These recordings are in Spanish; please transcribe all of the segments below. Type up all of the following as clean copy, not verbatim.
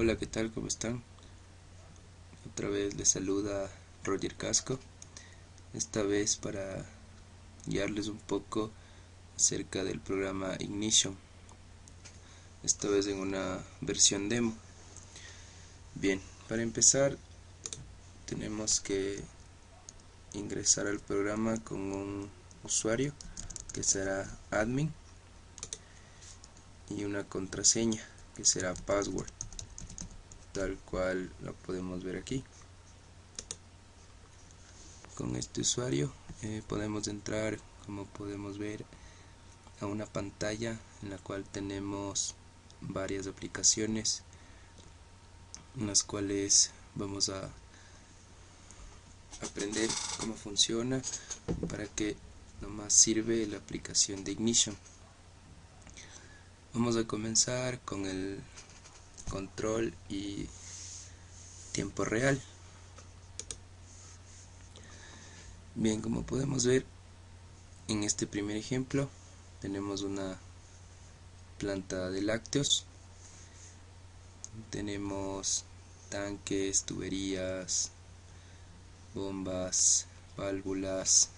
Hola, ¿qué tal? ¿Cómo están? Otra vez les saluda Roger Casco, esta vez para guiarles un poco acerca del programa Ignition, esta vez en una versión demo. Bien, para empezar tenemos que ingresar al programa con un usuario que será admin y una contraseña que será password, tal cual lo podemos ver aquí. Con este usuario podemos entrar, como podemos ver, a una pantalla en la cual tenemos varias aplicaciones en las cuales vamos a aprender cómo funciona, para qué nomás sirve la aplicación de Ignition. Vamos a comenzar con el control y tiempo real. Bien, como podemos ver en este primer ejemplo tenemos una planta de lácteos, tenemos tanques, tuberías, bombas, válvulas,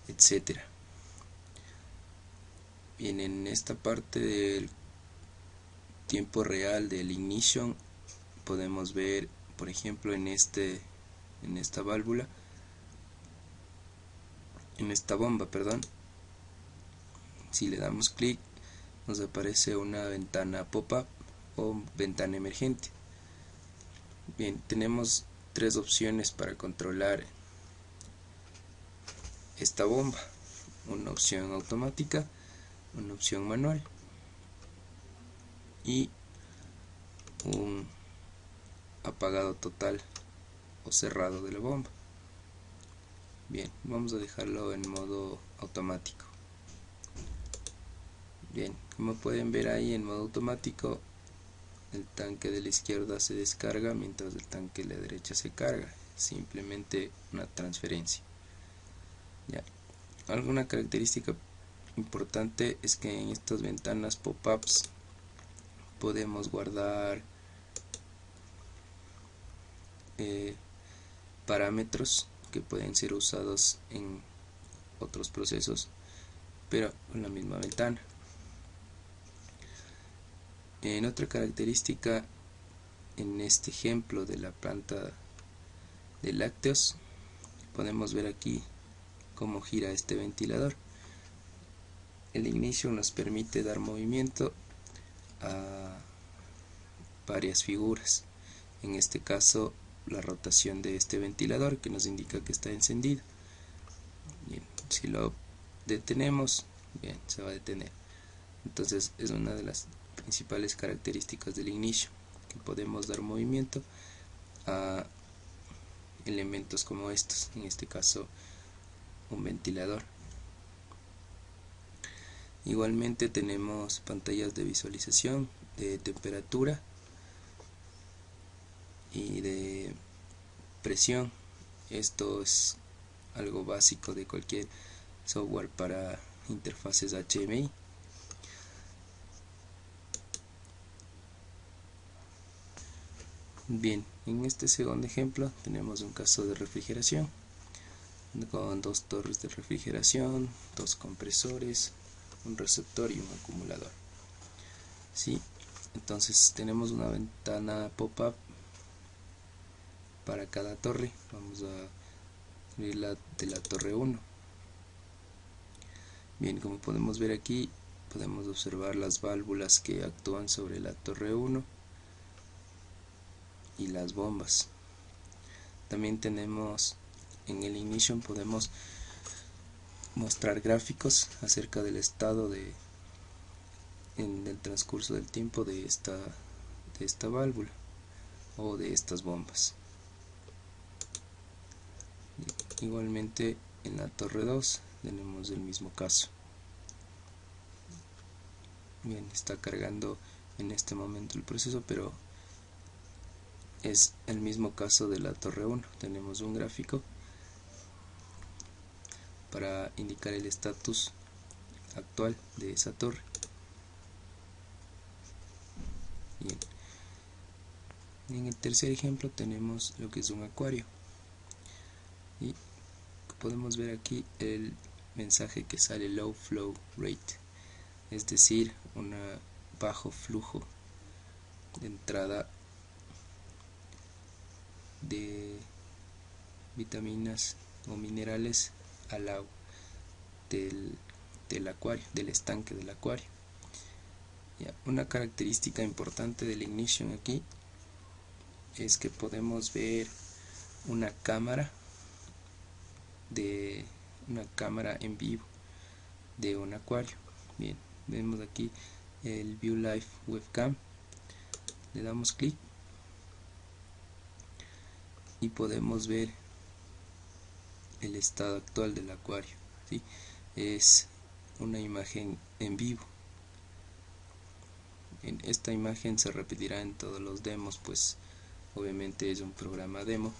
etcétera. Bien, en esta parte del tiempo real del Ignition podemos ver, por ejemplo, en esta válvula, en esta bomba, perdón, si le damos clic nos aparece una ventana pop-up o ventana emergente. Bien, tenemos tres opciones para controlar esta bomba: una opción automática, una opción manual y un apagado total o cerrado de la bomba. Bien, vamos a dejarlo en modo automático. Bien, como pueden ver ahí, en modo automático el tanque de la izquierda se descarga mientras el tanque de la derecha se carga, simplemente una transferencia. Ya. Alguna característica importante es que en estas ventanas pop-ups podemos guardar parámetros que pueden ser usados en otros procesos, pero con la misma ventana. En otra característica, en este ejemplo de la planta de lácteos, podemos ver aquí cómo gira este ventilador. El Ignition nos permite dar movimiento a varias figuras, en este caso la rotación de este ventilador, que nos indica que está encendido. Bien, si lo detenemos, bien, se va a detener. Entonces es una de las principales características del Ignition, que podemos dar movimiento a elementos como estos, en este caso un ventilador. Igualmente tenemos pantallas de visualización de temperatura y de presión. Esto es algo básico de cualquier software para interfaces HMI. Bien, en este segundo ejemplo tenemos un caso de refrigeración con dos torres de refrigeración, dos compresores, un receptor y un acumulador. Sí, entonces tenemos una ventana pop-up para cada torre. Vamos a abrir la de la torre 1. Bien, como podemos ver aquí, podemos observar las válvulas que actúan sobre la torre 1 y las bombas. También tenemos en el Ignition, podemos mostrar gráficos acerca del estado en el transcurso del tiempo de esta válvula o de estas bombas. Igualmente en la torre 2 tenemos el mismo caso. Bien, está cargando en este momento el proceso, pero es el mismo caso de la torre 1. Tenemos un gráfico para indicar el estatus actual de esa torre. Bien. En el tercer ejemplo tenemos lo que es un acuario, y podemos ver aquí el mensaje que sale low flow rate, es decir, un bajo flujo de entrada de vitaminas o minerales al agua del acuario, del estanque del acuario. Una característica importante del Ignition aquí es que podemos ver una cámara en vivo de un acuario. Bien, vemos aquí el View Live Webcam, le damos clic y podemos ver el estado actual del acuario, ¿sí? Es una imagen en vivo. En esta imagen se repetirá en todos los demos, pues obviamente es un programa demo.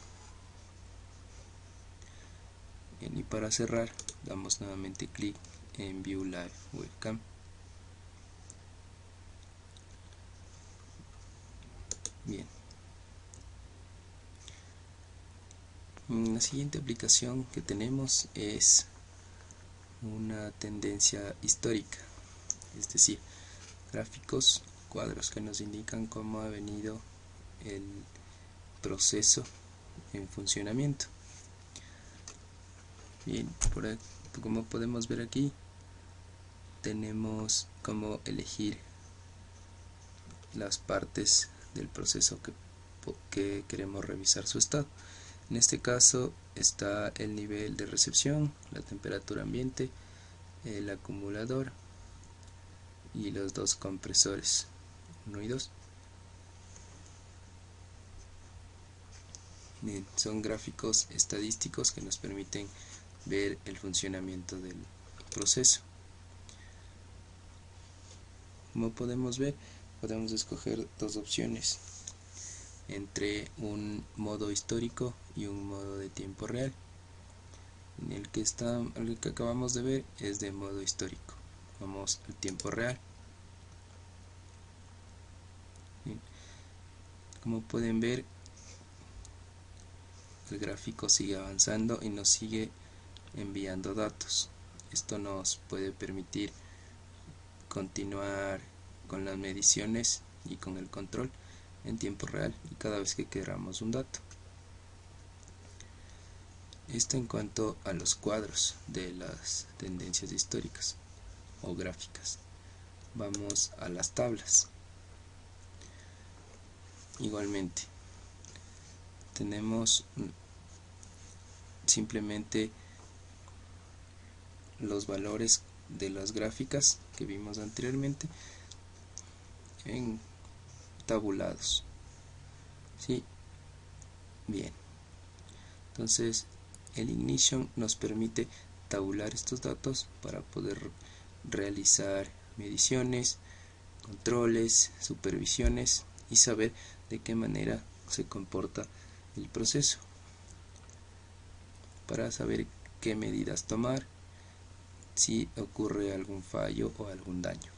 Bien, y para cerrar damos nuevamente clic en View Live Webcam. Bien, la siguiente aplicación que tenemos es una tendencia histórica, es decir, gráficos, cuadros que nos indican cómo ha venido el proceso en funcionamiento. Bien, como podemos ver aquí, tenemos cómo elegir las partes del proceso que queremos revisar su estado. En este caso está el nivel de recepción, la temperatura ambiente, el acumulador y los dos compresores 1 y 2. Bien, son gráficos estadísticos que nos permiten ver el funcionamiento del proceso. Como podemos ver, podemos escoger dos opciones entre un modo histórico y un modo de tiempo real. En el que acabamos de ver es de modo histórico. Vamos al tiempo real. Bien. Como pueden ver, el gráfico sigue avanzando y nos sigue enviando datos. Esto nos puede permitir continuar con las mediciones y con el control en tiempo real y cada vez que queramos un dato. Esto en cuanto a los cuadros de las tendencias históricas o gráficas. Vamos a las tablas. Igualmente tenemos simplemente los valores de las gráficas que vimos anteriormente en tabulados. ¿Sí? Bien, entonces el Ignition nos permite tabular estos datos para poder realizar mediciones, controles, supervisiones y saber de qué manera se comporta el proceso, para saber qué medidas tomar si ocurre algún fallo o algún daño.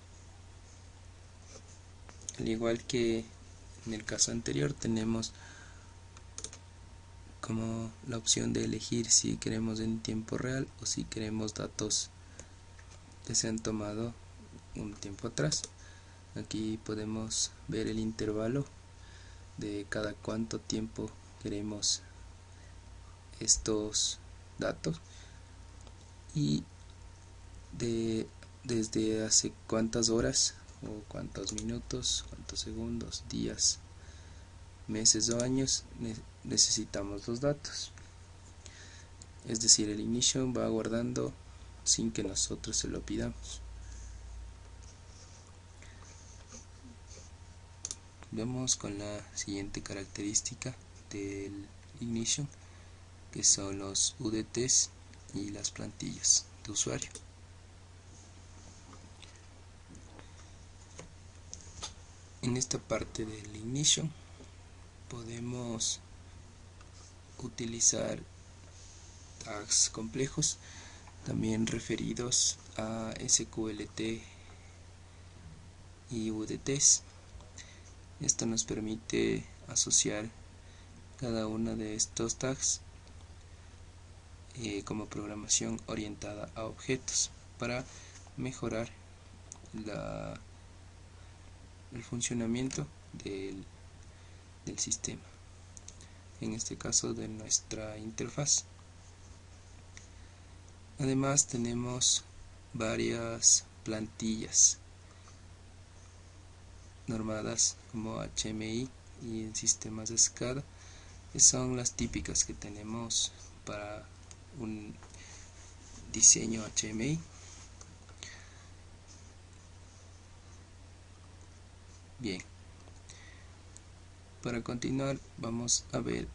Al igual que en el caso anterior, tenemos como la opción de elegir si queremos en tiempo real o si queremos datos que se han tomado un tiempo atrás. Aquí podemos ver el intervalo de cada cuánto tiempo queremos estos datos y desde hace cuántas horas o cuántos minutos, cuántos segundos, días, meses o años necesitamos los datos. Es decir, el Ignition va guardando sin que nosotros se lo pidamos. Vamos con la siguiente característica del Ignition, que son los UDTs y las plantillas de usuario. En esta parte del Ignition podemos utilizar tags complejos, también referidos a SQLT y UDTs. Esto nos permite asociar cada uno de estos tags como programación orientada a objetos para mejorar el funcionamiento del sistema, en este caso de nuestra interfaz. Además tenemos varias plantillas normadas como HMI y en sistemas de SCADA, que son las típicas que tenemos para un diseño HMI. Bien, para continuar vamos a ver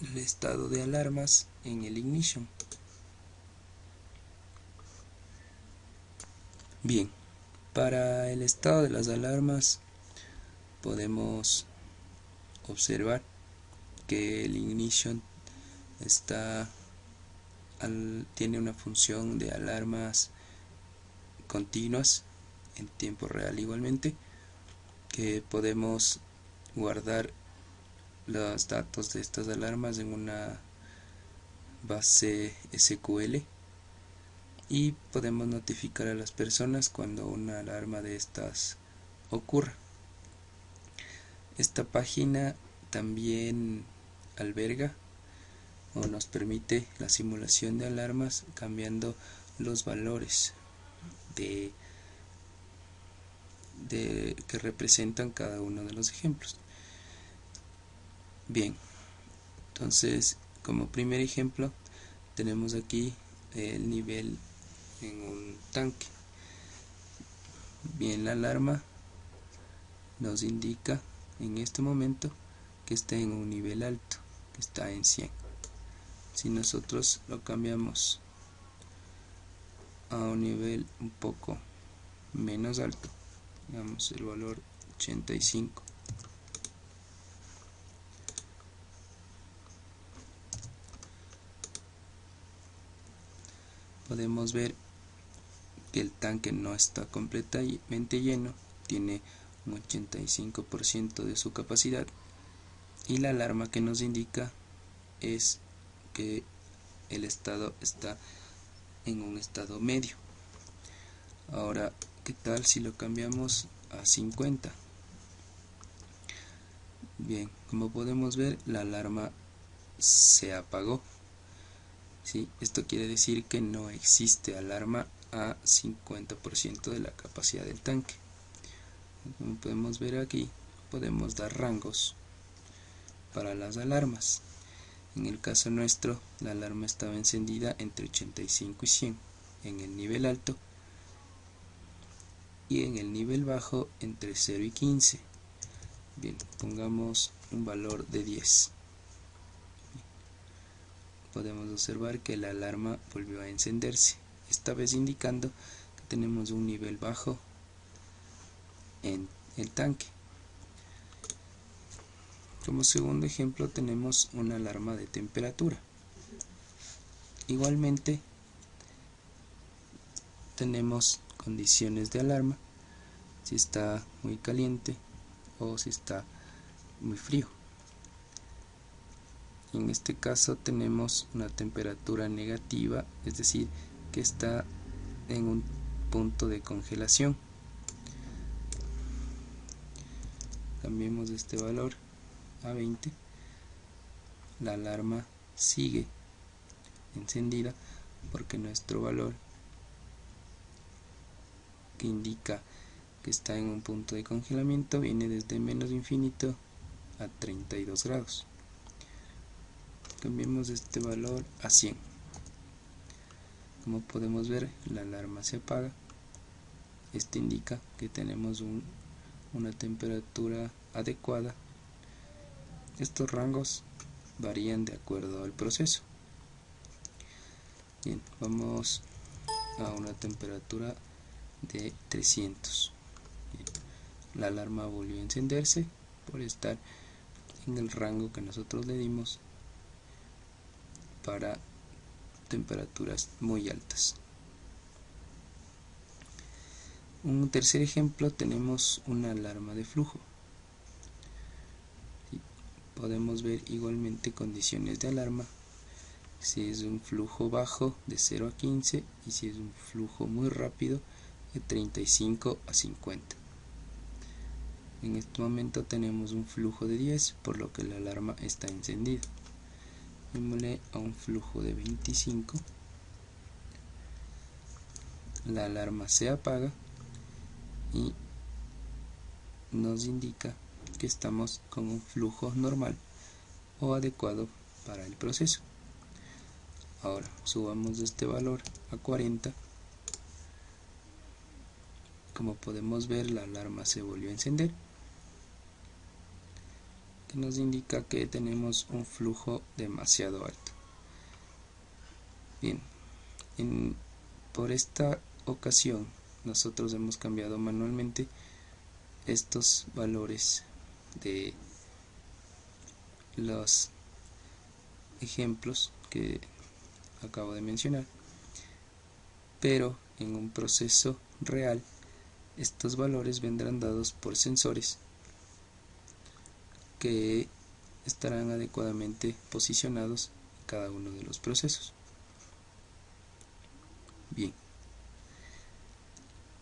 el estado de alarmas en el Ignition. Bien, para el estado de las alarmas podemos observar que el Ignition tiene una función de alarmas continuas en tiempo real igualmente, que podemos guardar los datos de estas alarmas en una base SQL y podemos notificar a las personas cuando una alarma de estas ocurra. Esta página también alberga o nos permite la simulación de alarmas cambiando los valores que representan cada uno de los ejemplos. Bien, entonces como primer ejemplo tenemos aquí el nivel en un tanque. Bien, la alarma nos indica en este momento que está en un nivel alto, que está en 100. Si nosotros lo cambiamos a un nivel un poco menos alto, digamos el valor 85, podemos ver que el tanque no está completamente lleno, tiene un 85% de su capacidad, y la alarma que nos indica es que el estado está en un estado medio. Ahora, ¿qué tal si lo cambiamos a 50? Bien, como podemos ver, la alarma se apagó. ¿Sí? Esto quiere decir que no existe alarma a 50% de la capacidad del tanque. Como podemos ver aquí, podemos dar rangos para las alarmas. En el caso nuestro, la alarma estaba encendida entre 85 y 100 en el nivel alto, y en el nivel bajo entre 0 y 15. Bien, pongamos un valor de 10. Podemos observar que la alarma volvió a encenderse, esta vez indicando que tenemos un nivel bajo en el tanque. Como segundo ejemplo tenemos una alarma de temperatura. Igualmente tenemos condiciones de alarma, si está muy caliente o si está muy frío. En este caso tenemos una temperatura negativa, es decir, que está en un punto de congelación. Cambiemos este valor a 20. La alarma sigue encendida porque nuestro valor que indica que está en un punto de congelamiento viene desde menos infinito a 32 grados. Cambiemos este valor a 100. Como podemos ver, la alarma se apaga. Esto indica que tenemos una temperatura adecuada. Estos rangos varían de acuerdo al proceso. Bien, vamos a una temperatura de 300. Bien, la alarma volvió a encenderse por estar en el rango que nosotros le dimos para temperaturas muy altas. Un tercer ejemplo, tenemos una alarma de flujo. podemos ver igualmente condiciones de alarma, si es un flujo bajo de 0 a 15 y si es un flujo muy rápido de 35 a 50. En este momento tenemos un flujo de 10, por lo que la alarma está encendida. Démosle a un flujo de 25, la alarma se apaga y nos indica que estamos con un flujo normal o adecuado para el proceso. Ahora subamos este valor a 40. Como podemos ver, la alarma se volvió a encender, que nos indica que tenemos un flujo demasiado alto. Bien, por esta ocasión nosotros hemos cambiado manualmente estos valores de los ejemplos que acabo de mencionar, pero en un proceso real estos valores vendrán dados por sensores que estarán adecuadamente posicionados en cada uno de los procesos. Bien,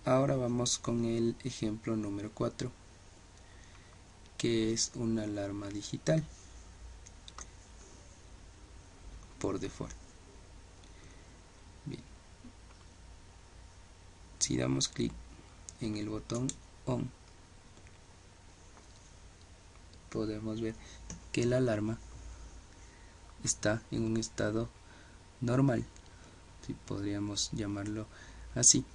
ahora vamos con el ejemplo número 4, que es una alarma digital por default. Bien, si damos clic en el botón ON, podemos ver que la alarma está en un estado normal, si podríamos llamarlo así,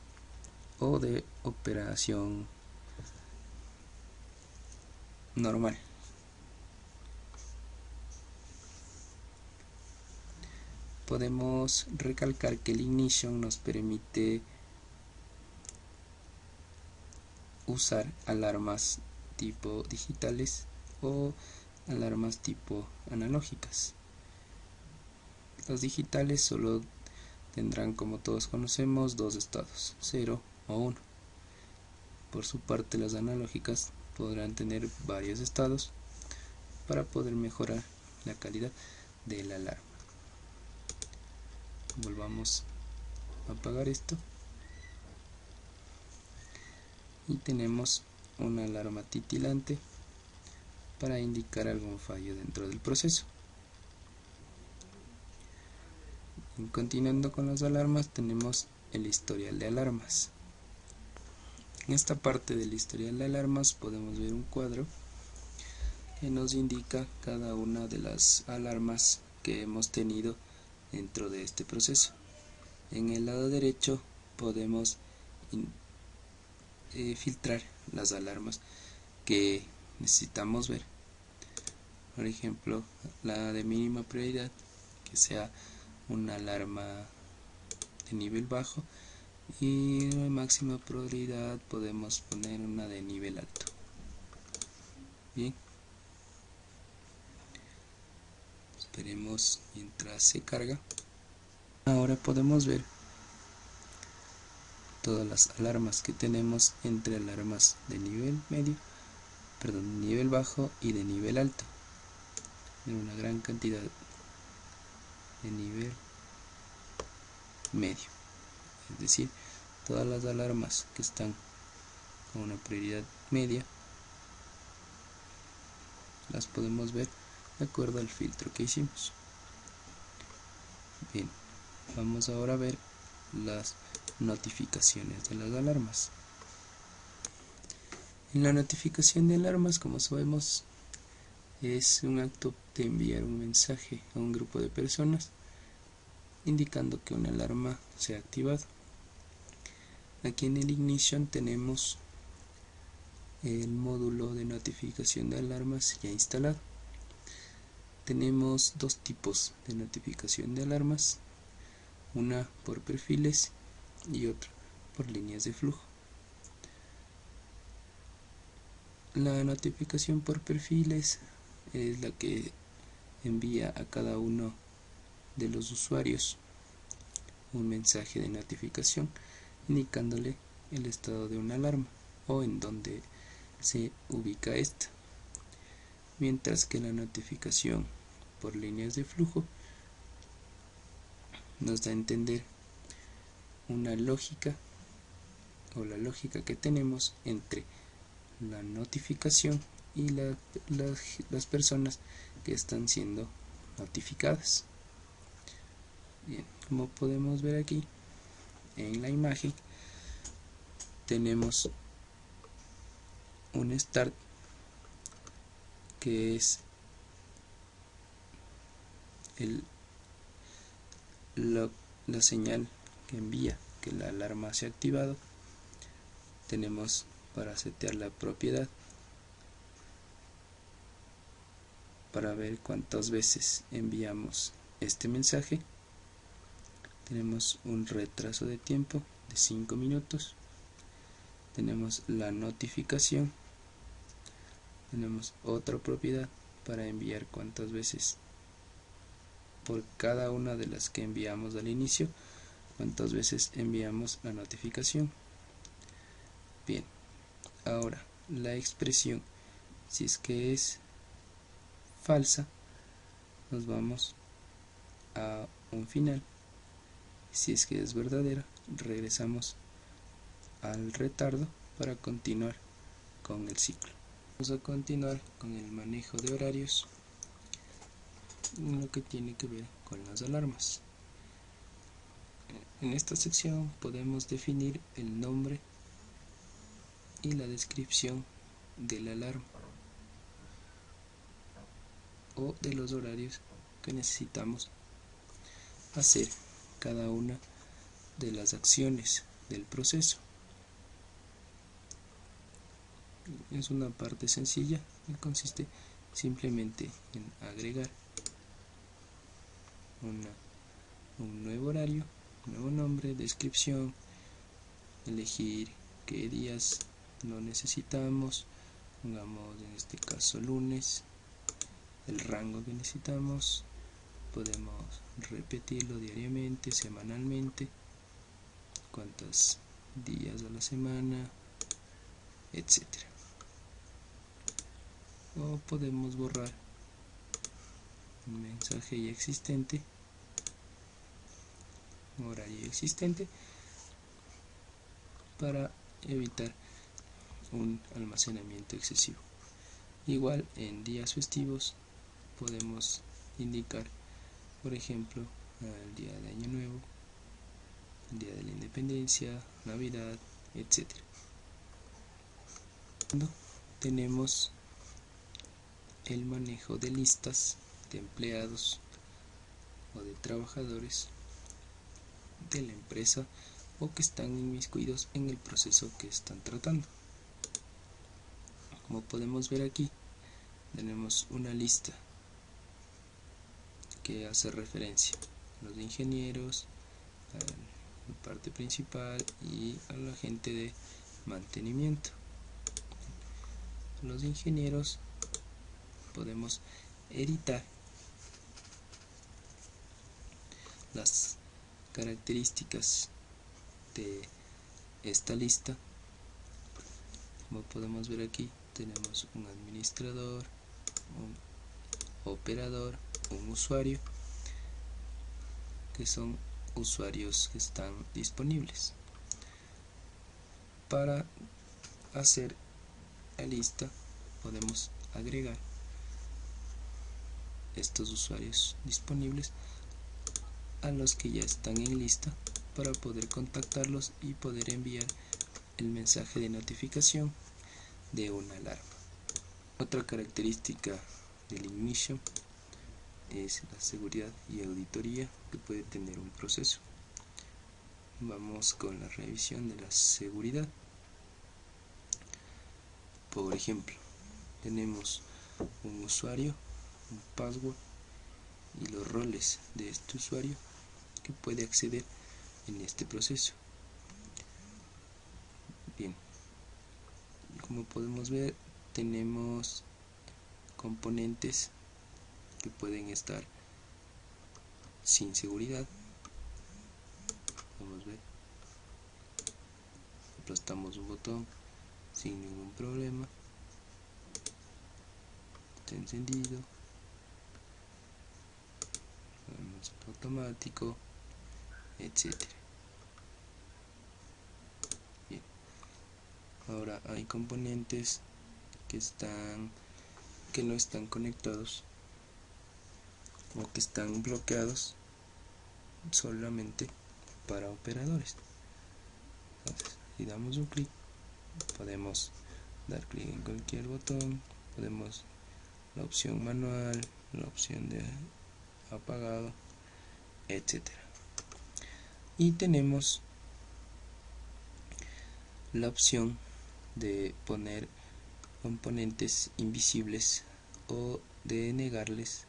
o de operación normal. Podemos recalcar que el ignition nos permite usar alarmas tipo digitales o alarmas tipo analógicas. Las digitales solo tendrán, como todos conocemos, dos estados, 0 o 1. Por su parte, las analógicas podrán tener varios estados para poder mejorar la calidad de la alarma. Volvamos a apagar esto y tenemos una alarma titilante para indicar algún fallo dentro del proceso. Y continuando con las alarmas, tenemos el historial de alarmas. En esta parte del historial de alarmas podemos ver un cuadro que nos indica cada una de las alarmas que hemos tenido dentro de este proceso. En el lado derecho podemos filtrar las alarmas que necesitamos ver. Por ejemplo, la de mínima prioridad, que sea una alarma de nivel bajo, y de máxima prioridad podemos poner una de nivel alto. Bien, esperemos mientras se carga. Ahora podemos ver todas las alarmas que tenemos entre alarmas de nivel medio, de nivel bajo y de nivel alto. En una gran cantidad de nivel medio, es decir, todas las alarmas que están con una prioridad media las podemos ver de acuerdo al filtro que hicimos. Bien, vamos ahora a ver las notificaciones de las alarmas. En la notificación de alarmas, como sabemos, es un acto de enviar un mensaje a un grupo de personas indicando que una alarma se ha activado. Aquí en el ignition tenemos el módulo de notificación de alarmas ya instalado. Tenemos dos tipos de notificación de alarmas, una por perfiles y otra por líneas de flujo. La notificación por perfiles es la que envía a cada uno de los usuarios un mensaje de notificación indicándole el estado de una alarma o en donde se ubica esta. mientras que la notificación por líneas de flujo nos da a entender una lógica o la lógica que tenemos entre la notificación y las personas que están siendo notificadas. Bien, como podemos ver aquí en la imagen, tenemos un start que es la señal que envía que la alarma se ha activado. Tenemos para setear la propiedad para ver cuántas veces enviamos este mensaje. Tenemos un retraso de tiempo de 5 minutos. Tenemos la notificación. Tenemos otra propiedad para enviar cuántas veces por cada una de las que enviamos al inicio, cuántas veces enviamos la notificación. Bien, ahora la expresión, si es que es falsa, nos vamos a un final. Si es que es verdadera, regresamos al retardo para continuar con el ciclo. Vamos a continuar con el manejo de horarios en lo que tiene que ver con las alarmas. En esta sección podemos definir el nombre y la descripción de la alarma o de los horarios que necesitamos hacer cada una de las acciones del proceso. Es una parte sencilla y consiste simplemente en agregar un nuevo horario, un nuevo nombre, descripción, elegir qué días lo necesitamos, pongamos en este caso lunes, el rango que necesitamos, podemos repetirlo diariamente, semanalmente, cuántos días a la semana, etcétera. O podemos borrar un mensaje ya existente, un horario existente, para evitar un almacenamiento excesivo. Igual en días festivos podemos indicar, por ejemplo, el día de Año Nuevo, el día de la Independencia, Navidad, etc. Tenemos el manejo de listas de empleados o de trabajadores de la empresa o que están inmiscuidos en el proceso que están tratando. Como podemos ver aquí, tenemos una lista que hace referencia a los ingenieros, a la parte principal y a la gente de mantenimiento. Los ingenieros podemos editar las características de esta lista. Como podemos ver aquí, tenemos un administrador, un operador, un usuario, que son usuarios que están disponibles. Para hacer la lista podemos agregar estos usuarios disponibles a los que ya están en lista para poder contactarlos y poder enviar el mensaje de notificación de una alarma. Otra característica del Ignition es la seguridad y auditoría que puede tener un proceso. Vamos con la revisión de la seguridad. Por ejemplo, tenemos un usuario, un password y los roles de este usuario que puede acceder en este proceso. Bien, como podemos ver, tenemos componentes que pueden estar sin seguridad. Vamos a ver, aplastamos un botón sin ningún problema, está encendido, automático, etcétera. Bien. Ahora hay componentes que no están conectados o que están bloqueados solamente para operadores. Entonces, si damos un clic, podemos dar clic en cualquier botón, podemos la opción manual, la opción de apagado, etcétera. Y tenemos la opción de poner componentes invisibles o de negarles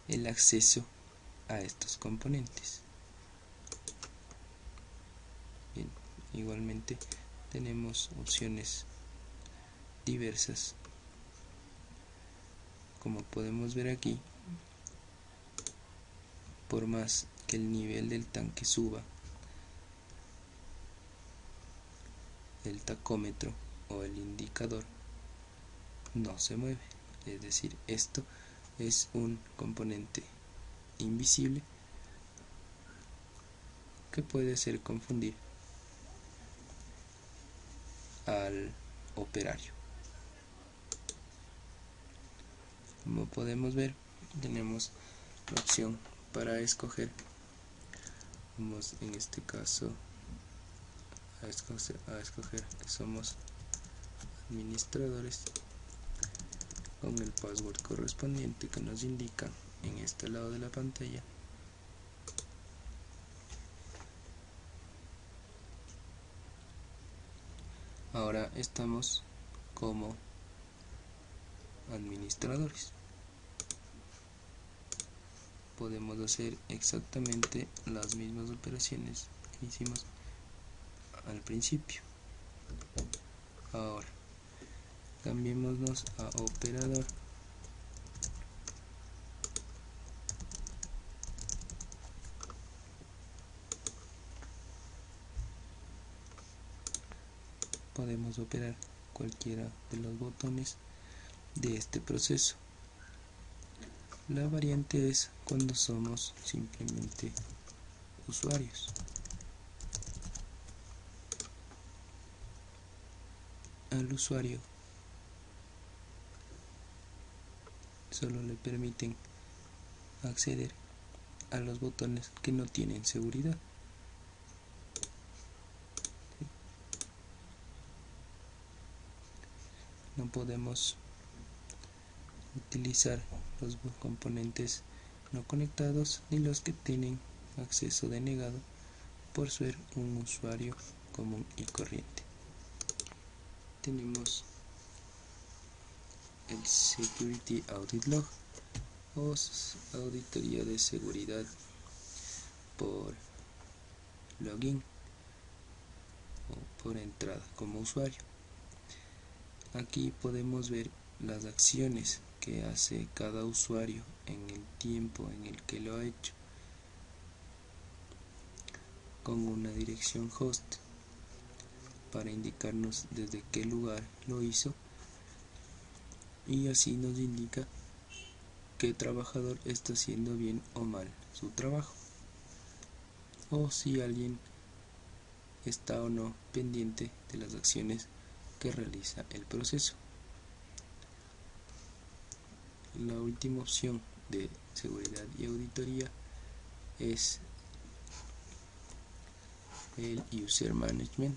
el acceso a estos componentes. Bien, igualmente tenemos opciones diversas, como podemos ver aquí. Por más que el nivel del tanque suba, el tacómetro o el indicador no se mueve, es decir, esto es un componente invisible que puede hacer confundir al operario. Como podemos ver, tenemos la opción para escoger. Vamos en este caso a escoger que somos administradores con el password correspondiente que nos indica en este lado de la pantalla. Ahora estamos como administradores. Podemos hacer exactamente las mismas operaciones que hicimos al principio. Ahora cambiémonos a operador. Podemos operar cualquiera de los botones de este proceso. La variante es cuando somos simplemente usuarios. Al usuario solo le permiten acceder a los botones que no tienen seguridad. No podemos utilizar los componentes no conectados ni los que tienen acceso denegado por ser un usuario común y corriente. Tenemos el Security Audit Log o auditoría de seguridad por login o por entrada como usuario. Aquí podemos ver las acciones que hace cada usuario en el tiempo en el que lo ha hecho, con una dirección host para indicarnos desde qué lugar lo hizo, y así nos indica qué trabajador está haciendo bien o mal su trabajo, o si alguien está o no pendiente de las acciones que realiza el proceso. La última opción de seguridad y auditoría es el User Management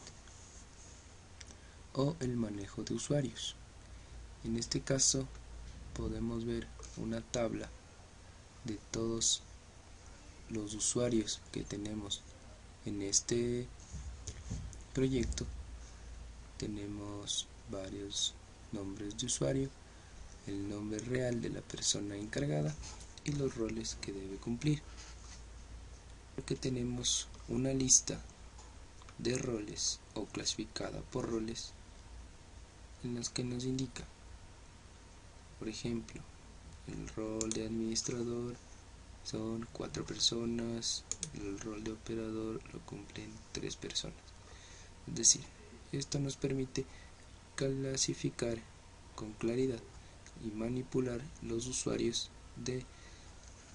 o el manejo de usuarios. En este caso podemos ver una tabla de todos los usuarios que tenemos en este proyecto. Tenemos varios nombres de usuario, el nombre real de la persona encargada y los roles que debe cumplir. Porque tenemos una lista de roles o clasificada por roles en los que nos indica, por ejemplo, el rol de administrador son 4 personas, el rol de operador lo cumplen 3 personas. Es decir, esto nos permite clasificar con claridad y manipular los usuarios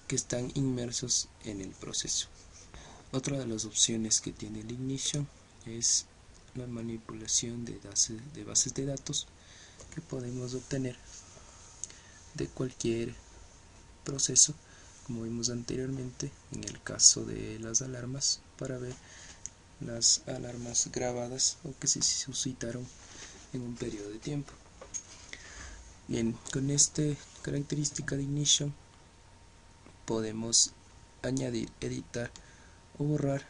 que están inmersos en el proceso. Otra de las opciones que tiene el Ignition es la manipulación de bases de datos que podemos obtener de cualquier proceso, como vimos anteriormente en el caso de las alarmas, para ver las alarmas grabadas o que se suscitaron en un periodo de tiempo. Bien, con esta característica de Ignition podemos añadir, editar o borrar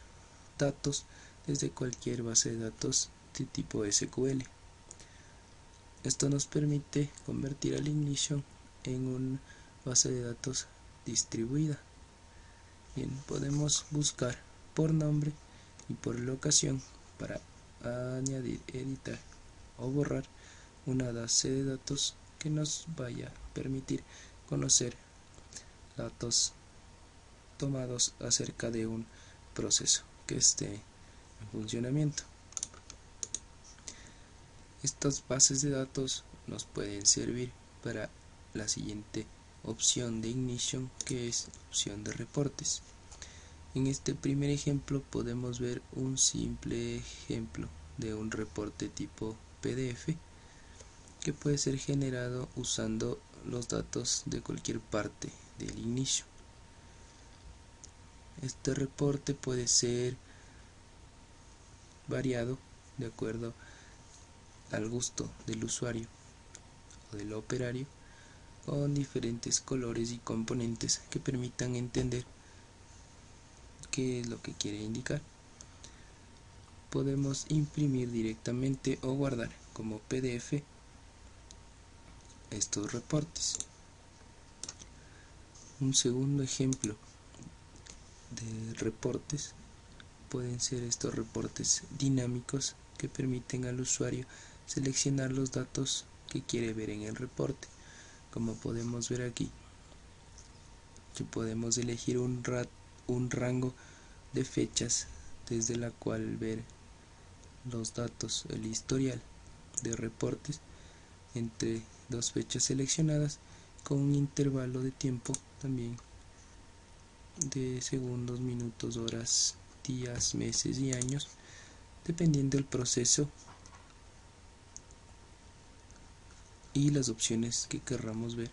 datos desde cualquier base de datos de tipo SQL. Esto nos permite convertir al Ignition en una base de datos distribuida. Bien, podemos buscar por nombre y por locación para añadir, editar o borrar una base de datos que nos vaya a permitir conocer datos tomados acerca de un proceso que esté en funcionamiento. Estas bases de datos nos pueden servir para la siguiente opción de Ignition, que es opción de reportes. En este primer ejemplo podemos ver un simple ejemplo de un reporte tipo PDF que puede ser generado usando los datos de cualquier parte del Ignition. Este reporte puede ser variado de acuerdo al gusto del usuario o del operario, con diferentes colores y componentes que permitan entender qué es lo que quiere indicar. Podemos imprimir directamente o guardar como PDF estos reportes. Un segundo ejemplo de reportes pueden ser estos reportes dinámicos que permiten al usuario seleccionar los datos que quiere ver en el reporte, como podemos ver aquí, que podemos elegir un rango de fechas desde la cual ver los datos, el historial de reportes entre dos fechas seleccionadas con un intervalo de tiempo también de segundos, minutos, horas, días, meses y años, dependiendo del proceso y las opciones que querramos ver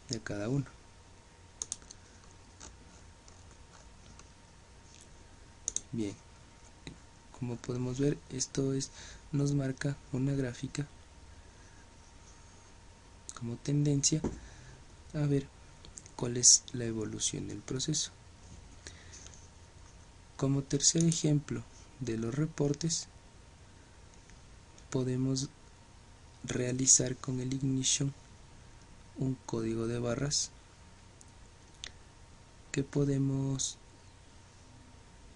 de cada uno. Bien, como podemos ver, esto nos marca una gráfica como tendencia a ver cuál es la evolución del proceso. Como tercer ejemplo de los reportes, podemos realizar con el Ignition un código de barras que podemos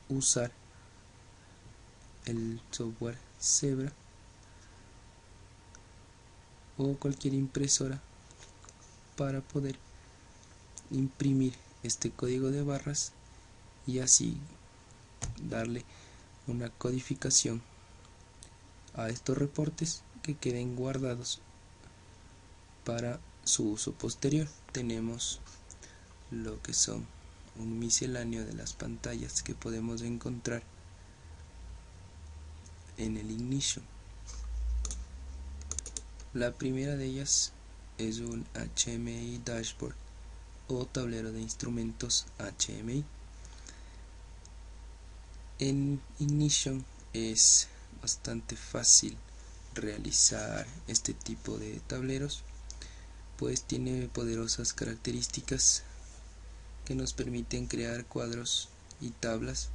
usar el software Zebra o cualquier impresora para poder imprimir este código de barras y así darle una codificación a estos reportes que queden guardados para su uso posterior. Tenemos lo que son un misceláneo de las pantallas que podemos encontrar en el Ignition. La primera de ellas es un HMI Dashboard o tablero de instrumentos HMI. En Ignition es bastante fácil realizar este tipo de tableros, pues tiene poderosas características que nos permiten crear cuadros y tablas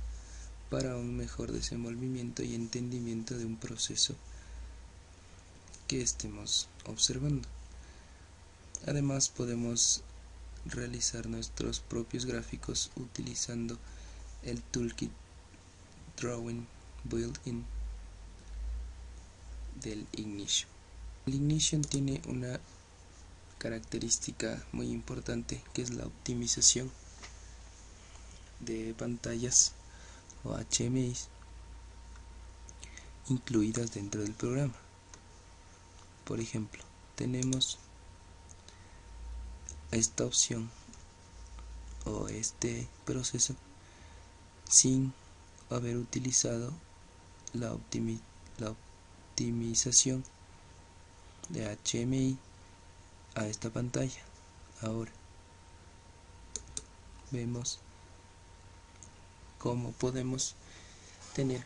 para un mejor desenvolvimiento y entendimiento de un proceso que estemos observando. Además, podemos realizar nuestros propios gráficos utilizando el toolkit Drawing Built-in del Ignition. El Ignition tiene una característica muy importante, que es la optimización de pantallas o HMIs incluidas dentro del programa. Por ejemplo, tenemos esta opción o este proceso sin haber utilizado la optimización de HMI a esta pantalla. Ahora vemos cómo podemos tener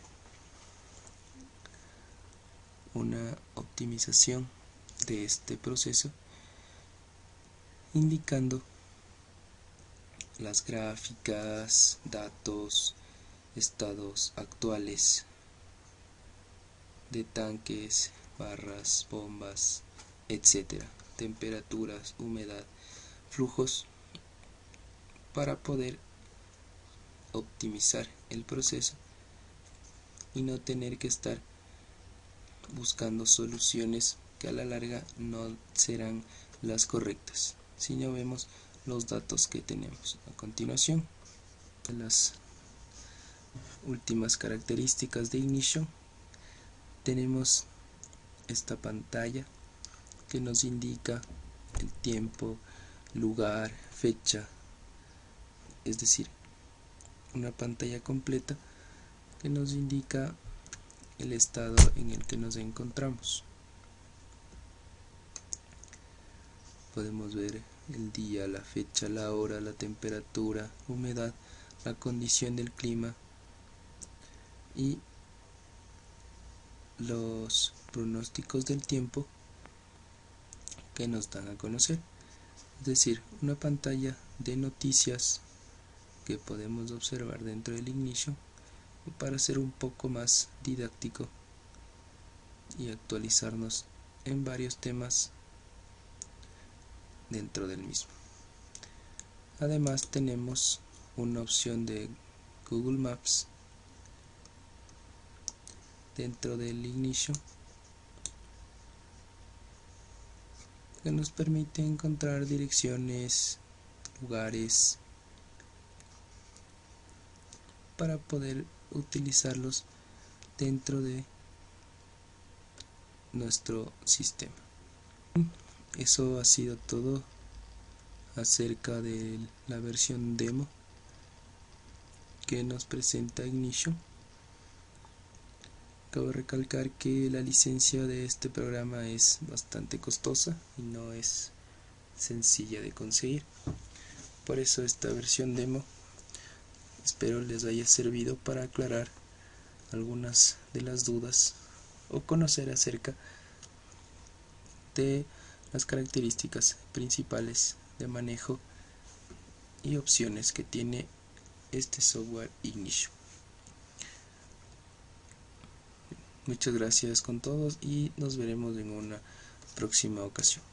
una optimización de este proceso indicando las gráficas, datos, estados actuales de tanques, barras, bombas, etcétera, temperaturas, humedad, flujos, para poder optimizar el proceso y no tener que estar buscando soluciones que a la larga no serán las correctas si no vemos los datos que tenemos. A continuación, de las últimas características de Ignition, tenemos esta pantalla que nos indica el tiempo, lugar, fecha, es decir, una pantalla completa que nos indica el estado en el que nos encontramos. Podemos ver el día, la fecha, la hora, la temperatura, humedad, la condición del clima y los pronósticos del tiempo que nos dan a conocer. Es decir, una pantalla de noticias que podemos observar dentro del Ignition para ser un poco más didáctico y actualizarnos en varios temas dentro del mismo. Además tenemos una opción de Google Maps dentro del Ignition que nos permite encontrar direcciones, lugares, para poder utilizarlos dentro de nuestro sistema. Eso ha sido todo acerca de la versión demo que nos presenta Ignition. Cabe recalcar que la licencia de este programa es bastante costosa y no es sencilla de conseguir. Por eso esta versión demo espero les haya servido para aclarar algunas de las dudas o conocer acerca de las características principales de manejo y opciones que tiene este software Ignition. Muchas gracias con todos y nos veremos en una próxima ocasión.